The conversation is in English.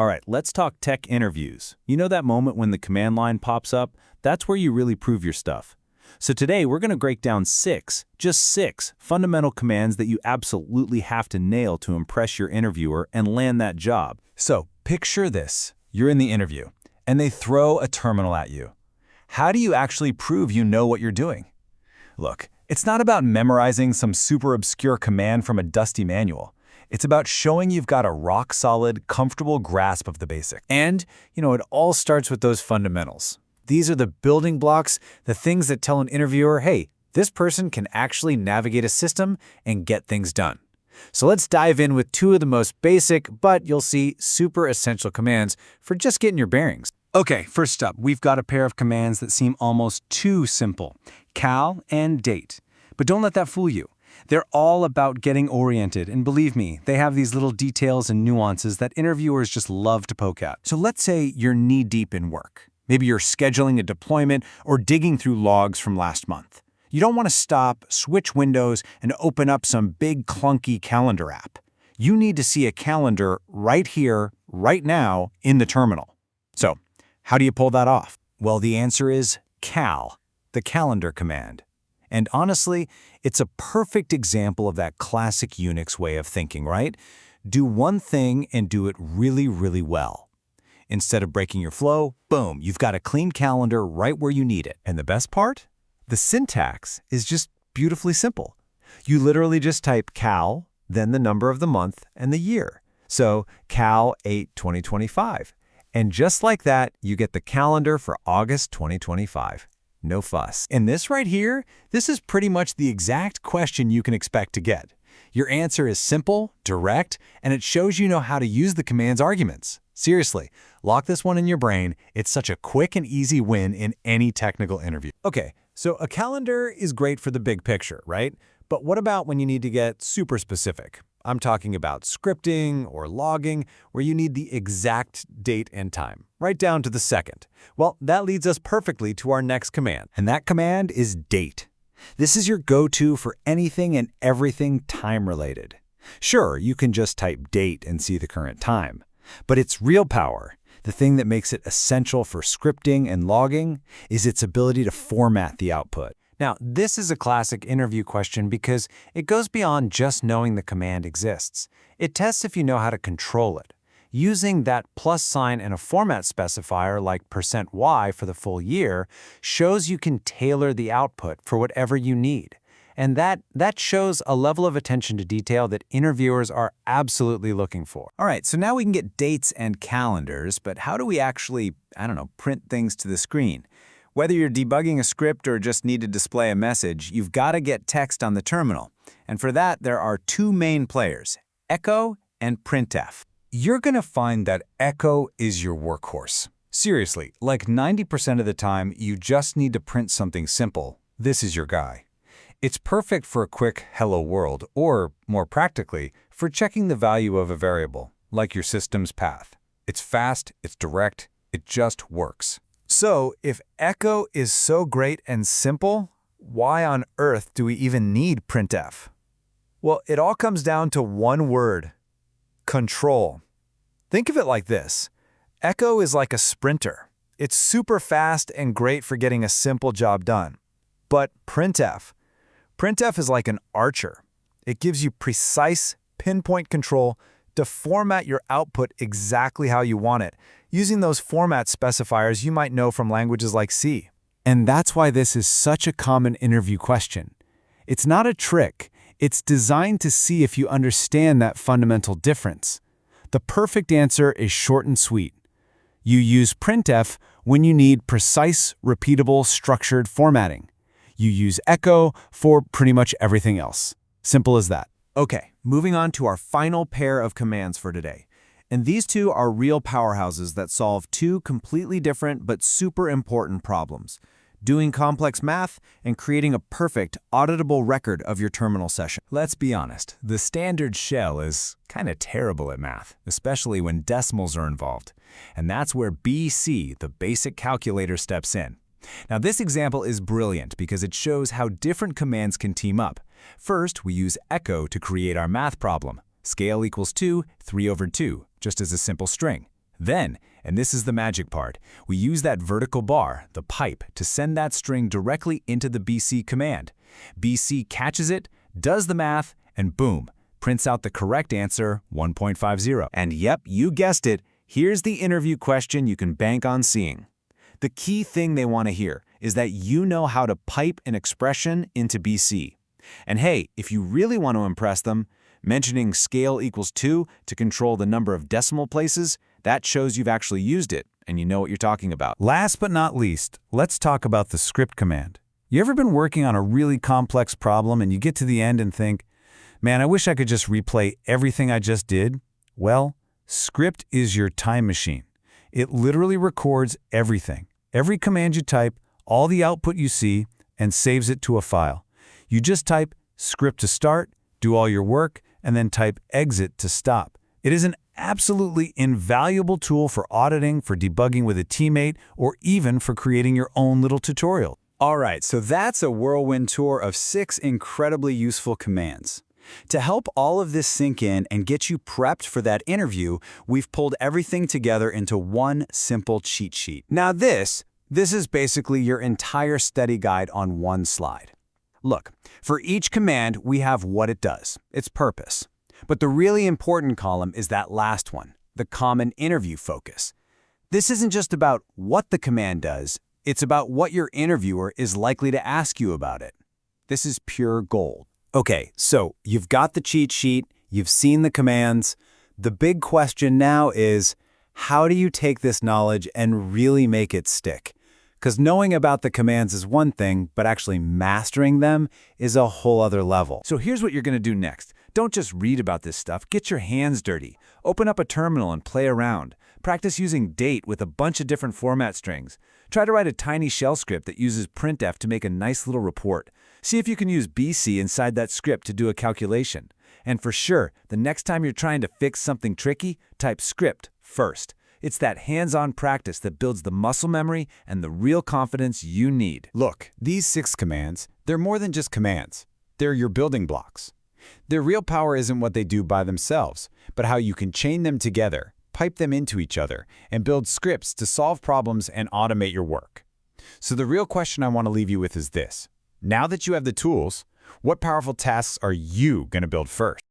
All right, let's talk tech interviews. You know that moment when the command line pops up? That's where you really prove your stuff. So today we're going to break down just six fundamental commands that you absolutely have to nail to impress your interviewer and land that job. So picture this. You're in the interview, and they throw a terminal at you. How do you actually prove you know what you're doing? Look, it's not about memorizing some super obscure command from a dusty manual. It's about showing you've got a rock-solid, comfortable grasp of the basics. And, it all starts with those fundamentals. These are the building blocks, the things that tell an interviewer, hey, this person can actually navigate a system and get things done. So let's dive in with two of the most basic, but you'll see super essential commands for just getting your bearings. Okay, first up, we've got a pair of commands that seem almost too simple. Cal and date. But don't let that fool you. They're all about getting oriented, and believe me, they have these little details and nuances that interviewers just love to poke at. So let's say you're knee-deep in work. Maybe you're scheduling a deployment or digging through logs from last month. You don't want to stop, switch windows, and open up some big clunky calendar app. You need to see a calendar right here, right now, in the terminal. So, how do you pull that off? Well, the answer is cal, the calendar command. And honestly, it's a perfect example of that classic Unix way of thinking, right? Do one thing and do it really, really well. Instead of breaking your flow, boom, you've got a clean calendar right where you need it. And the best part? The syntax is just beautifully simple. You literally just type cal, then the number of the month and the year. So cal 8/2025. And just like that, you get the calendar for August 2025. No fuss. And this right here, this is pretty much the exact question you can expect to get. Your answer is simple, direct, and it shows you know how to use the command's arguments. Seriously, lock this one in your brain. It's such a quick and easy win in any technical interview. Okay, so a calendar is great for the big picture, right? But what about when you need to get super specific? I'm talking about scripting or logging, where you need the exact date and time, right down to the second. Well, that leads us perfectly to our next command. And that command is date. This is your go-to for anything and everything time-related. Sure, you can just type date and see the current time. But its real power, the thing that makes it essential for scripting and logging, is its ability to format the output. Now, this is a classic interview question because it goes beyond just knowing the command exists. It tests if you know how to control it. Using that plus sign and a format specifier like %y for the full year shows you can tailor the output for whatever you need. And that shows a level of attention to detail that interviewers are absolutely looking for. All right, so now we can get dates and calendars, but how do we actually, print things to the screen? Whether you're debugging a script or just need to display a message, you've got to get text on the terminal. And for that, there are two main players, Echo and printf. You're going to find that Echo is your workhorse. Seriously, like 90% of the time, you just need to print something simple. This is your guy. It's perfect for a quick hello world, or more practically, for checking the value of a variable, like your system's path. It's fast, it's direct, it just works. So, if Echo is so great and simple, why on earth do we even need printf? Well, it all comes down to one word: control. Think of it like this. Echo is like a sprinter. It's super fast and great for getting a simple job done. But printf is like an archer. It gives you precise, pinpoint control to format your output exactly how you want it, using those format specifiers you might know from languages like C. And that's why this is such a common interview question. It's not a trick. It's designed to see if you understand that fundamental difference. The perfect answer is short and sweet. You use printf when you need precise, repeatable, structured formatting. You use Echo for pretty much everything else. Simple as that. Okay, moving on to our final pair of commands for today. And these two are real powerhouses that solve two completely different but super important problems: doing complex math and creating a perfect, auditable record of your terminal session. Let's be honest, the standard shell is kind of terrible at math, especially when decimals are involved. And that's where BC, the basic calculator, steps in. Now, this example is brilliant because it shows how different commands can team up. First, we use Echo to create our math problem. Scale equals 2, 3/2, just as a simple string. Then, and this is the magic part, we use that vertical bar, the pipe, to send that string directly into the BC command. BC catches it, does the math, and boom, prints out the correct answer, 1.50. And yep, you guessed it, here's the interview question you can bank on seeing. The key thing they want to hear is that you know how to pipe an expression into BC. And hey, if you really want to impress them, mentioning scale equals 2 to control the number of decimal places, that shows you've actually used it and you know what you're talking about. Last but not least, let's talk about the script command. You ever been working on a really complex problem and you get to the end and think, man, I wish I could just replay everything I just did? Well, script is your time machine. It literally records everything. Every command you type, all the output you see, and saves it to a file. You just type script to start, do all your work, and then type exit to stop. It is an absolutely invaluable tool for auditing, for debugging with a teammate, or even for creating your own little tutorial. All right, so that's a whirlwind tour of 6 incredibly useful commands. To help all of this sink in and get you prepped for that interview, we've pulled everything together into one simple cheat sheet. Now this is basically your entire study guide on one slide. Look, for each command, we have what it does, its purpose. But the really important column is that last one, the common interview focus. This isn't just about what the command does, it's about what your interviewer is likely to ask you about it. This is pure gold. Okay, so you've got the cheat sheet, you've seen the commands. The big question now is, how do you take this knowledge and really make it stick? Because knowing about the commands is one thing, but actually mastering them is a whole other level. So here's what you're going to do next. Don't just read about this stuff, get your hands dirty. Open up a terminal and play around. Practice using date with a bunch of different format strings. Try to write a tiny shell script that uses printf to make a nice little report. See if you can use BC inside that script to do a calculation. And for sure, the next time you're trying to fix something tricky, type script first. It's that hands-on practice that builds the muscle memory and the real confidence you need. Look, these 6 commands, they're more than just commands. They're your building blocks. Their real power isn't what they do by themselves, but how you can chain them together, pipe them into each other, and build scripts to solve problems and automate your work. So the real question I want to leave you with is this. Now that you have the tools, what powerful tasks are you going to build first?